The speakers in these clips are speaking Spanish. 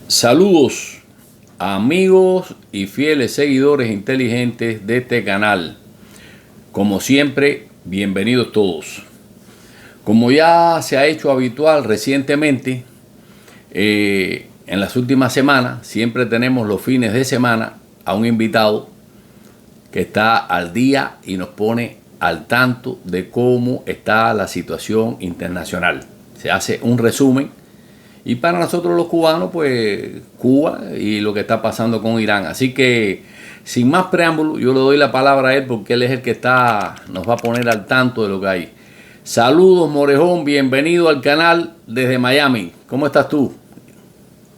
Saludos amigos y fieles seguidores inteligentes de este canal. Como siempre, bienvenidos todos. Como ya se ha hecho habitual recientemente, en las últimas semanas, siempre tenemos los fines de semana a un invitado que está al día y nos pone al tanto de cómo está la situación internacional. Se hace un resumen. Y para nosotros los cubanos, pues Cuba y lo que está pasando con Irán. Así que, sin más preámbulo, yo le doy la palabra a él porque él es el que nos va a poner al tanto de lo que hay. Saludos, Morejón, bienvenido al canal desde Miami. ¿Cómo estás tú?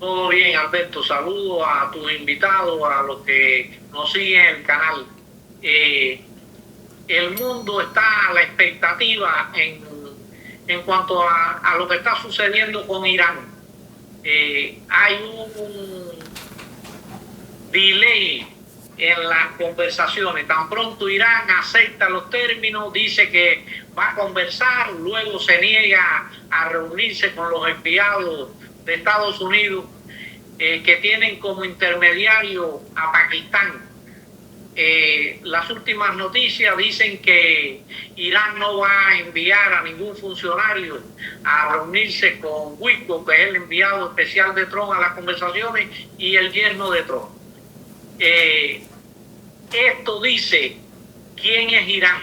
Todo bien, Alberto. Saludos a tus invitados, a los que nos siguen en el canal. El mundo está a la expectativa en cuanto a lo que está sucediendo con Irán. Hay un delay en las conversaciones. Tan pronto Irán acepta los términos, dice que va a conversar, luego se niega a reunirse con los enviados de Estados Unidos que tienen como intermediario a Pakistán. Las últimas noticias dicen que Irán no va a enviar a ningún funcionario a reunirse con Witkoff, que es el enviado especial de Trump a las conversaciones, y el yerno de Trump. Esto dice quién es Irán,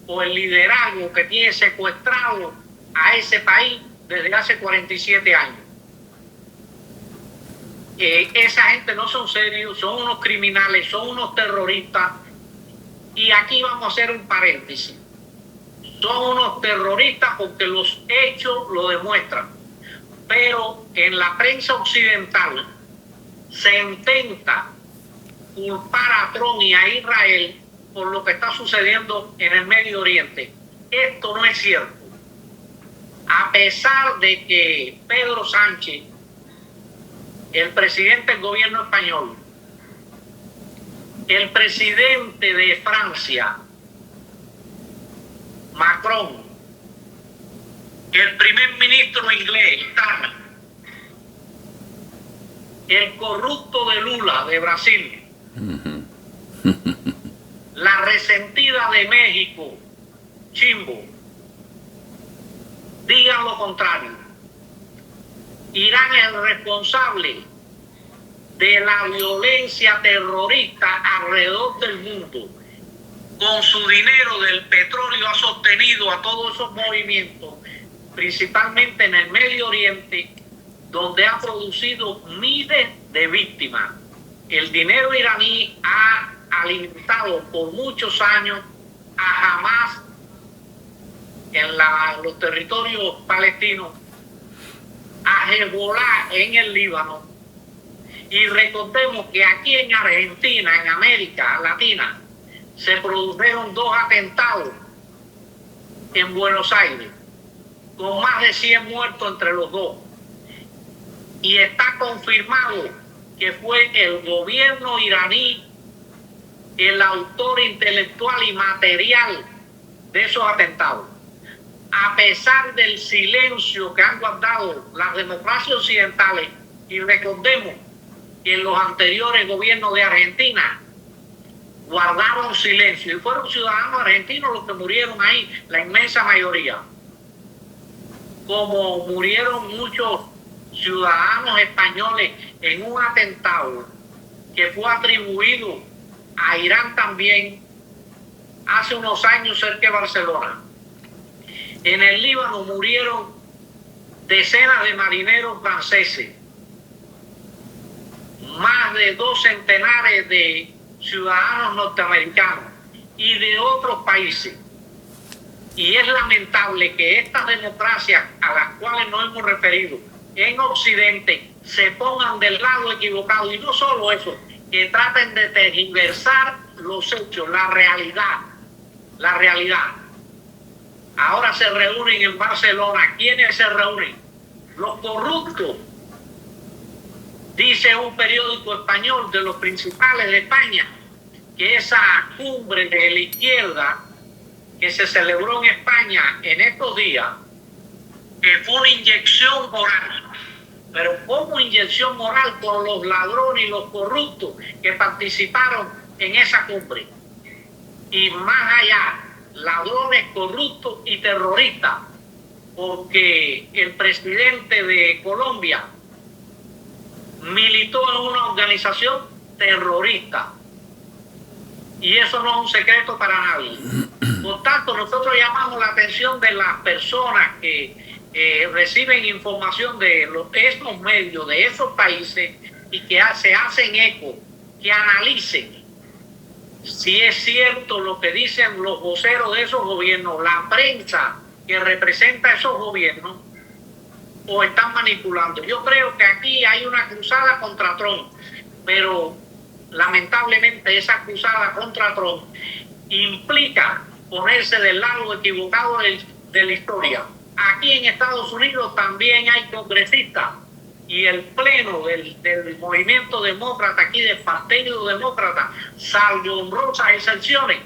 o el liderazgo que tiene secuestrado a ese país desde hace 47 años. Esa gente no son serios, son unos criminales, son unos terroristas. Y aquí vamos a hacer un paréntesis. Son unos terroristas porque los hechos lo demuestran. Pero en la prensa occidental se intenta culpar a Trump y a Israel por lo que está sucediendo en el Medio Oriente. Esto no es cierto. A pesar de que Pedro Sánchez, el presidente del gobierno español, el presidente de Francia, Macron, el primer ministro inglés, Starmer, el corrupto de Lula de Brasil, la resentida de México, Chimbo, digan lo contrario. Irán es el responsable de la violencia terrorista alrededor del mundo. Con su dinero del petróleo ha sostenido a todos esos movimientos, principalmente en el Medio Oriente, donde ha producido miles de víctimas. El dinero iraní ha alimentado por muchos años a Hamas en los territorios palestinos, a Hezbollah en el Líbano. Y recordemos que aquí en Argentina, en América Latina, se produjeron 2 atentados en Buenos Aires, con más de 100 muertos entre los dos. Y está confirmado que fue el gobierno iraní el autor intelectual y material de esos atentados. A pesar del silencio que han guardado las democracias occidentales, y recordemos que en los anteriores gobiernos de Argentina guardaron silencio, y fueron ciudadanos argentinos los que murieron ahí, la inmensa mayoría, como murieron muchos ciudadanos españoles en un atentado que fue atribuido a Irán también hace unos años cerca de Barcelona. En el Líbano murieron decenas de marineros franceses, más de 2 centenares de ciudadanos norteamericanos y de otros países. Y es lamentable que estas democracias a las cuales nos hemos referido en Occidente se pongan del lado equivocado, y no solo eso, que traten de tergiversar los hechos, la realidad. Ahora se reúnen en Barcelona. ¿Quiénes se reúnen? Los corruptos. Dice un periódico español de los principales de España que esa cumbre de la izquierda que se celebró en España en estos días fue una inyección moral pero como inyección moral por los ladrones y los corruptos que participaron en esa cumbre. Y más allá, ladrones, corruptos y terroristas, porque el presidente de Colombia militó en una organización terrorista. Y eso no es un secreto para nadie. Por tanto, nosotros llamamos la atención de las personas que reciben información de esos medios, de esos países, y que se hacen eco, que analicen si es cierto lo que dicen los voceros de esos gobiernos, la prensa que representa a esos gobiernos, o están manipulando. Yo creo que aquí hay una cruzada contra Trump, pero lamentablemente esa cruzada contra Trump implica ponerse del lado equivocado de la historia. Aquí en Estados Unidos también hay congresistas y el pleno del movimiento demócrata, aquí del Partido Demócrata, salvo honrosas excepciones,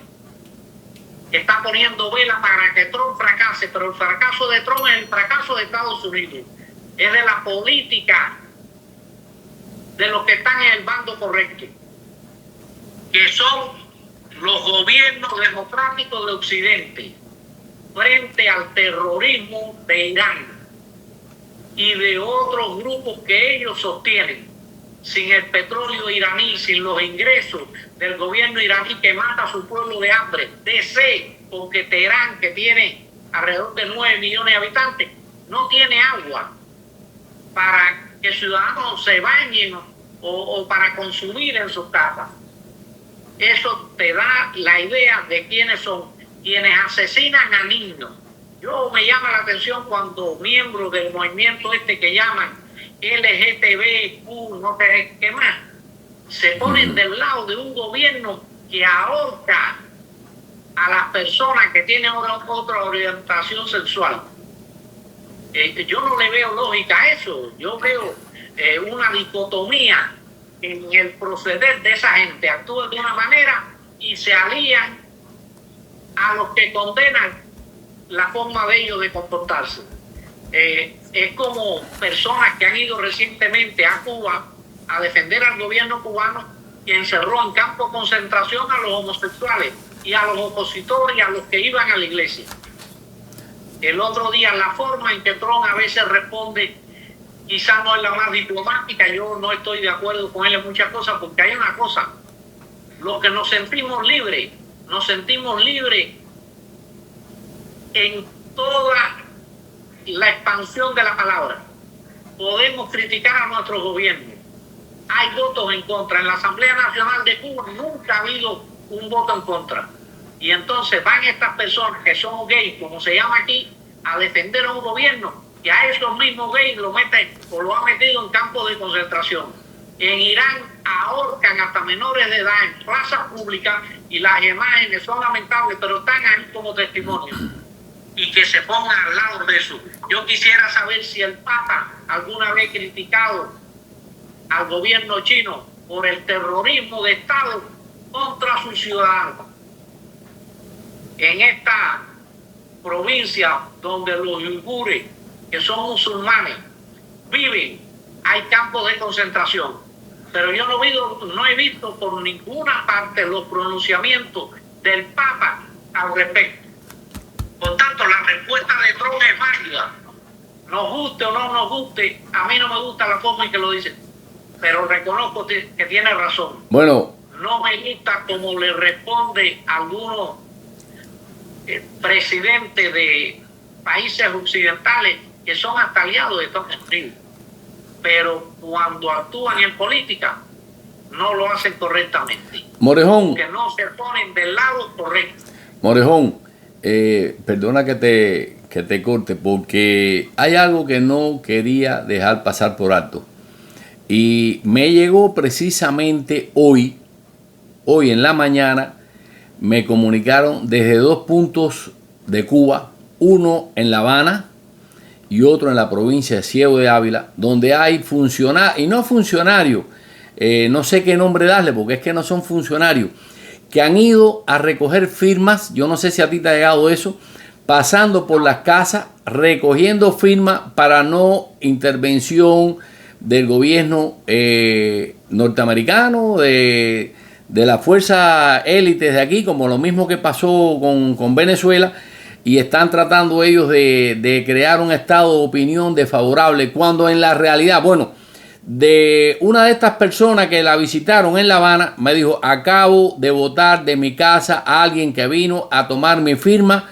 está poniendo vela para que Trump fracase, pero el fracaso de Trump es el fracaso de Estados Unidos, es de la política de los que están en el bando correcto, que son los gobiernos democráticos de Occidente, frente al terrorismo de Irán y de otros grupos que ellos sostienen. Sin el petróleo iraní, sin los ingresos del gobierno iraní que mata a su pueblo de hambre, de sed, porque Teherán, que tiene alrededor de 9 millones de habitantes, no tiene agua para que ciudadanos se bañen o para consumir en sus casas. Eso te da la idea de quiénes son quienes asesinan a niños. Yo me llama la atención cuando miembros del movimiento que llaman LGTBQ, no sé qué más, se ponen del lado de un gobierno que ahorca a las personas que tienen otra orientación sexual. Yo no le veo lógica a eso. Yo veo una dicotomía en el proceder de esa gente. Actúan de una manera y se alían a los que condenan la forma de ellos de comportarse. Es como personas que han ido recientemente a Cuba a defender al gobierno cubano, que encerró en campos de concentración a los homosexuales y a los opositores y a los que iban a la iglesia. El otro día, la forma en que Trump a veces responde quizás no es la más diplomática. Yo no estoy de acuerdo con él en muchas cosas, porque hay una cosa: los que nos sentimos libres en toda la expansión de la palabra. Podemos criticar a nuestros gobiernos. Hay votos en contra. En la Asamblea Nacional de Cuba nunca ha habido un voto en contra. Y entonces van estas personas que son gays, como se llama aquí, a defender a un gobierno que a esos mismos gays lo meten o lo ha metido en campos de concentración. En Irán ahorcan hasta menores de edad en plazas públicas y las imágenes son lamentables, pero están ahí como testimonio. Y que se pongan al lado de eso. Yo quisiera saber si el Papa alguna vez criticado al gobierno chino por el terrorismo de Estado contra sus ciudadanos. En esta provincia donde los uigures, que son musulmanes, viven, hay campos de concentración. Pero yo no he visto por ninguna parte los pronunciamientos del Papa al respecto. Por tanto, la respuesta de Trump es válida. Nos guste o no nos guste, a mí no me gusta la forma en que lo dice, pero reconozco que tiene razón. Bueno, no me gusta como le responde a algunos presidentes de países occidentales que son hasta aliados de Estados Unidos, pero cuando actúan en política no lo hacen correctamente. Morejón, que no se ponen del lado correcto. Morejón, perdona que te corte, porque hay algo que no quería dejar pasar por alto. Y me llegó precisamente hoy en la mañana, me comunicaron desde 2 puntos de Cuba, uno en La Habana y otro en la provincia de Ciego de Ávila, donde hay funcionarios, y no funcionarios, no sé qué nombre darle, porque es que no son funcionarios, que han ido a recoger firmas. Yo no sé si a ti te ha llegado eso, pasando por las casas, recogiendo firmas para no intervención, del gobierno norteamericano, de las fuerzas élites de aquí, como lo mismo que pasó con Venezuela, y están tratando ellos de crear un estado de opinión desfavorable, cuando en la realidad, bueno, de una de estas personas que la visitaron en La Habana, me dijo: acabo de botar de mi casa a alguien que vino a tomar mi firma,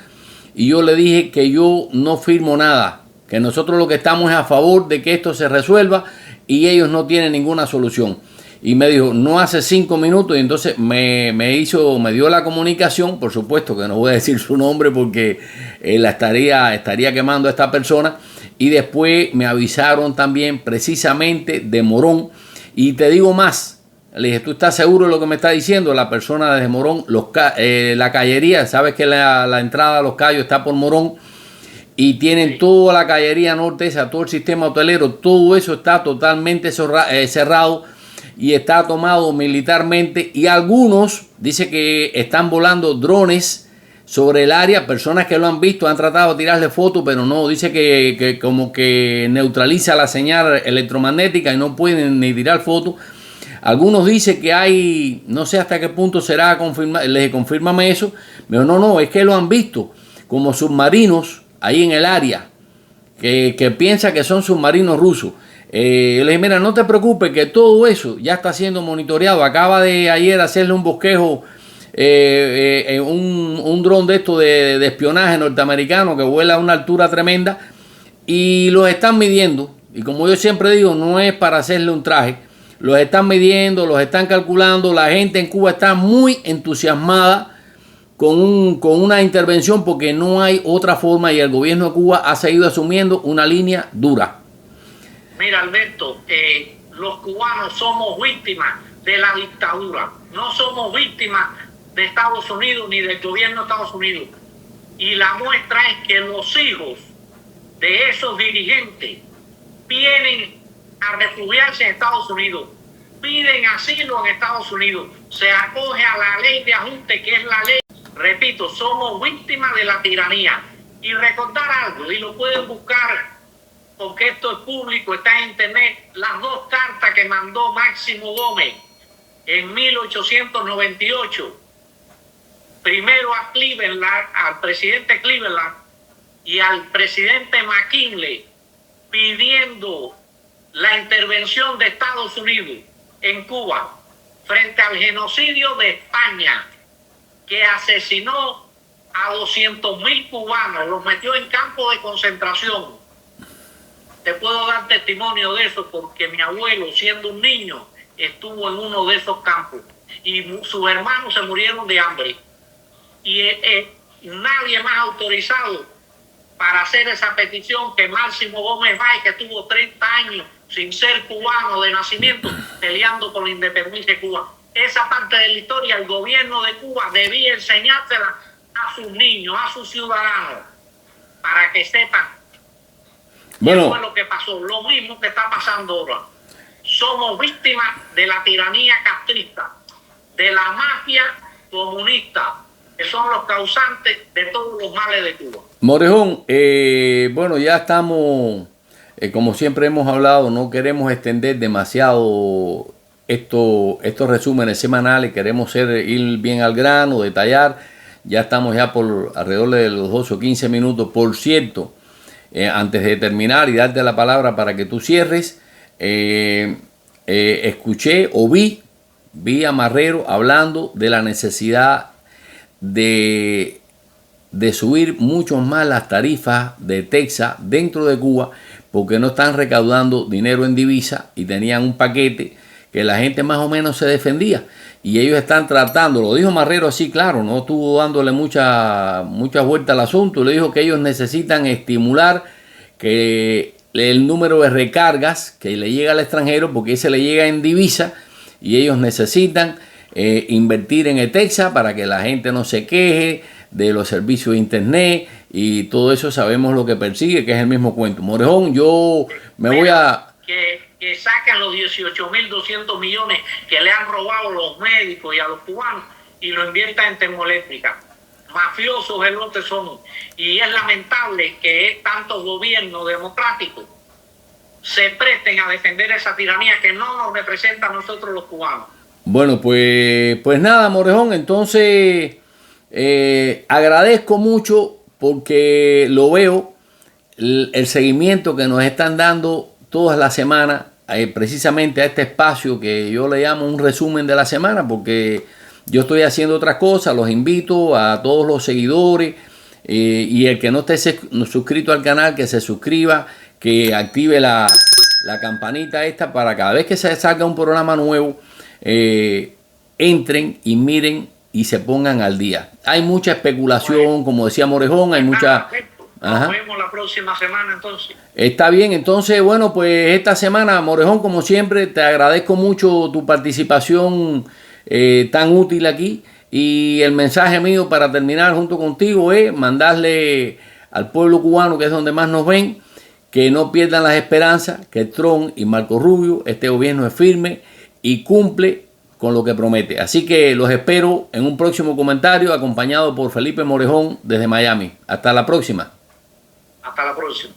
y yo le dije que yo no firmo nada, que nosotros lo que estamos es a favor de que esto se resuelva y ellos no tienen ninguna solución. Y me dijo, no hace 5 minutos, y entonces me dio la comunicación. Por supuesto que no voy a decir su nombre porque la estaría quemando a esta persona. Y después me avisaron también precisamente de Morón. Y te digo más, le dije, ¿tú estás seguro de lo que me está diciendo? La persona de Morón, la callería, sabes que la entrada a Los Cayos está por Morón, y tienen toda la callería norte, todo el sistema hotelero, todo eso está totalmente cerrado y está tomado militarmente, y algunos dice que están volando drones sobre el área. Personas que lo han visto han tratado de tirarle fotos, pero no, dice que como que neutraliza la señal electromagnética y no pueden ni tirar fotos. Algunos dicen que hay, no sé hasta qué punto será confirmado, les confírmame eso, pero no, es que lo han visto como submarinos ahí en el área, que piensa que son submarinos rusos. Le dije, mira, no te preocupes, que todo eso ya está siendo monitoreado. Acaba de ayer hacerle un bosquejo un dron de esto de espionaje norteamericano que vuela a una altura tremenda, y los están midiendo. Y como yo siempre digo, no es para hacerle un traje, los están midiendo, los están calculando. La gente en Cuba está muy entusiasmada con una intervención, porque no hay otra forma, y el gobierno de Cuba ha seguido asumiendo una línea dura. Mira, Alberto, los cubanos somos víctimas de la dictadura, no somos víctimas de Estados Unidos ni del gobierno de Estados Unidos. Y la muestra es que los hijos de esos dirigentes vienen a refugiarse en Estados Unidos, piden asilo en Estados Unidos, se acoge a la ley de ajuste, que es la ley. Repito, somos víctimas de la tiranía. Y recordar algo, y lo pueden buscar porque esto es público, está en internet, las 2 cartas que mandó Máximo Gómez en 1898, primero a Cleveland, al presidente Cleveland, y al presidente McKinley, pidiendo la intervención de Estados Unidos en Cuba frente al genocidio de España, que asesinó a 200.000 cubanos, los metió en campos de concentración. Te puedo dar testimonio de eso porque mi abuelo, siendo un niño, estuvo en uno de esos campos y sus hermanos se murieron de hambre. Y nadie más autorizado para hacer esa petición que Máximo Gómez Bay, que tuvo 30 años sin ser cubano de nacimiento, peleando por la independencia de Cuba. Esa parte de la historia el gobierno de Cuba debía enseñársela a sus niños, a sus ciudadanos, para que sepan. Bueno, fue lo que pasó, lo mismo que está pasando ahora. Somos víctimas de la tiranía castrista, de la mafia comunista, que son los causantes de todos los males de Cuba. Morejón, bueno, ya estamos, como siempre hemos hablado, no queremos extender demasiado estos resúmenes semanales, queremos ir bien al grano, detallar. Ya estamos ya por alrededor de los 12 o 15 minutos. Por cierto, antes de terminar y darte la palabra para que tú cierres, escuché o vi a Marrero hablando de la necesidad de subir mucho más las tarifas de Texas dentro de Cuba, porque no están recaudando dinero en divisa, y tenían un paquete que la gente más o menos se defendía, y ellos están tratando, lo dijo Marrero así claro, no estuvo dándole mucha vuelta al asunto. Le dijo que ellos necesitan estimular que el número de recargas que le llega al extranjero, porque ese le llega en divisa, y ellos necesitan invertir en Texas para que la gente no se queje de los servicios de internet y todo eso. Sabemos lo que persigue, que es el mismo cuento. Morejón, yo me voy a... Que sacan los 18.200 millones que le han robado los médicos y a los cubanos y lo inviertan en termoeléctrica. Mafiosos es lo que son. Y es lamentable que tantos gobiernos democráticos se presten a defender esa tiranía que no nos representa a nosotros los cubanos. Bueno, pues nada, Morejón, entonces agradezco mucho porque lo veo, el seguimiento que nos están dando todas las semanas, precisamente a este espacio que yo le llamo un resumen de la semana, porque yo estoy haciendo otras cosas. Los invito a todos los seguidores y el que no esté suscrito al canal, que se suscriba, que active la campanita esta para cada vez que se salga un programa nuevo, entren y miren y se pongan al día. Hay mucha especulación, como decía Morejón, hay mucha... Nos vemos la próxima semana entonces. Está bien, entonces, bueno, pues esta semana, Morejón, como siempre, te agradezco mucho tu participación tan útil aquí. Y el mensaje mío para terminar junto contigo es mandarle al pueblo cubano, que es donde más nos ven, que no pierdan las esperanzas, que Trump y Marco Rubio, este gobierno es firme y cumple con lo que promete. Así que los espero en un próximo comentario, acompañado por Felipe Morejón desde Miami. Hasta la próxima. Hasta la próxima.